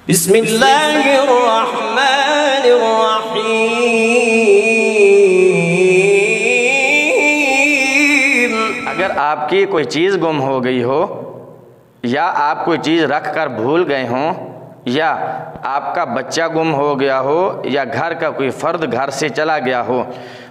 बिस्मिल्लाहिर्रहमानिर्रहीम। अगर आपकी कोई चीज़ गुम हो गई हो, या आप कोई चीज़ रख कर भूल गए हों, या आपका बच्चा गुम हो गया हो, या घर का कोई फ़र्द घर से चला गया हो,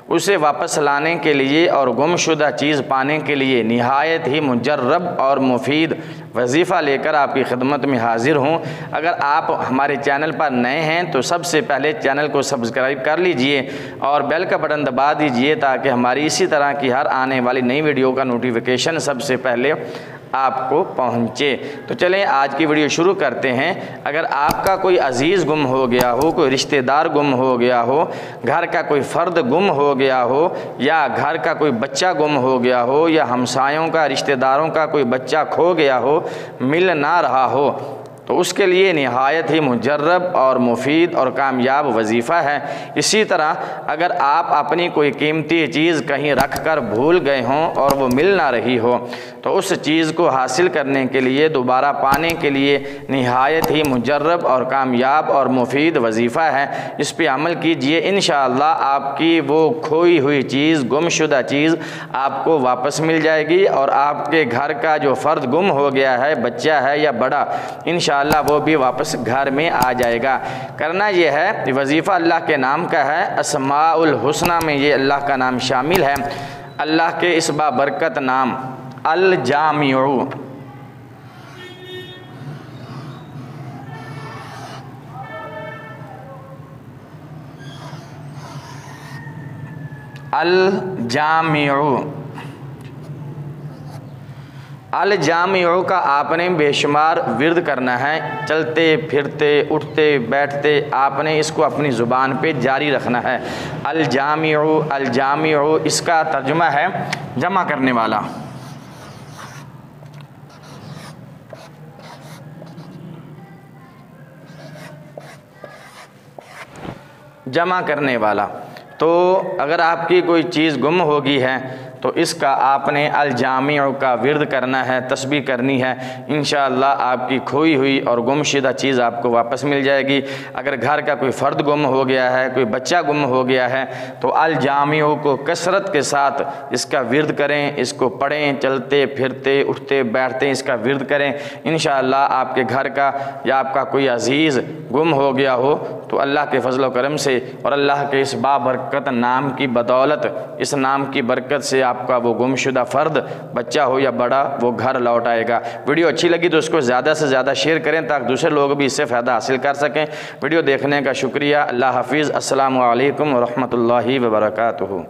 उसे वापस लाने के लिए और गुमशुदा चीज़ पाने के लिए निहायत ही मुजर्रब और मुफीद वजीफ़ा लेकर आपकी खिदमत में हाज़िर हूँ। अगर आप हमारे चैनल पर नए हैं तो सबसे पहले चैनल को सब्सक्राइब कर लीजिए और बेल का बटन दबा दीजिए, ताकि हमारी इसी तरह की हर आने वाली नई वीडियो का नोटिफिकेशन सबसे पहले आपको पहुँचे। तो चलें आज की वीडियो शुरू करते हैं। अगर आपका कोई अज़ीज़ गुम हो गया हो, कोई रिश्तेदार गुम हो गया हो, घर का कोई फ़र्द गुम हो गया हो, या घर का कोई बच्चा गुम हो गया हो, या हमसायों का रिश्तेदारों का कोई बच्चा खो गया हो, मिल ना रहा हो, तो उसके लिए निहायत ही मुजर्रब और मुफीद और कामयाब वजीफ़ा है। इसी तरह अगर आप अपनी कोई कीमती चीज़ कहीं रख कर भूल गए हों और वो मिल ना रही हो, तो उस चीज़ को हासिल करने के लिए, दोबारा पाने के लिए निहायत ही मुजर्रब और कामयाब और मुफीद वजीफ़ा है। इस पर अमल कीजिए, इंशाअल्लाह आपकी वो खोई हुई चीज़, गुमशुदा चीज़ आपको वापस मिल जाएगी और आपके घर का जो फ़र्द गुम हो गया है, बच्चा है या बड़ा, इंशाअल्लाह वो भी वापस घर में आ जाएगा। करना यह है, वजीफ़ा अल्लाह के नाम का है, अस्माउल हुस्ना में ये अल्लाह का नाम शामिल है। अल्लाह के इस बाबरकत नाम अल जामिउ, अल जामिउ, अल जामिउ का आपने बेशुमार विर्द करना है। चलते फिरते उठते बैठते आपने इसको अपनी ज़ुबान पे जारी रखना है। अल जामिउ, अल जामिउ, इसका तर्जुमा है जमा करने वाला। जमा करने वाला। तो अगर आपकी कोई चीज़ गुम होगी है तो इसका आपने अल जामिउ का विर्द करना है, तस्बीह करनी है। इंशाअल्लाह आपकी खोई हुई और गुमशुदा चीज़ आपको वापस मिल जाएगी। अगर घर का कोई फ़र्द गुम हो गया है, कोई बच्चा गुम हो गया है, तो अल जामिउ को कसरत के साथ इसका विर्द करें, इसको पढ़ें, चलते फिरते उठते बैठते इसका विर्द करें। इंशाअल्लाह आपके घर का या आपका कोई अज़ीज़ गुम हो गया हो तो अल्लाह के फजल करम से और अल्लाह के इस बाबरकत नाम की बदौलत, इस नाम की बरकत से आपका वो गुमशुदा फ़र्द, बच्चा हो या बड़ा, वो घर लौट आएगा। वीडियो अच्छी लगी तो उसको ज़्यादा से ज़्यादा शेयर करें ताकि दूसरे लोग भी इससे फ़ायदा हासिल कर सकें। वीडियो देखने का शुक्रिया। अल्लाह हाफिज़। अस्सलामु अलैकुम व रहमतुल्लाहि व बरकातुहू।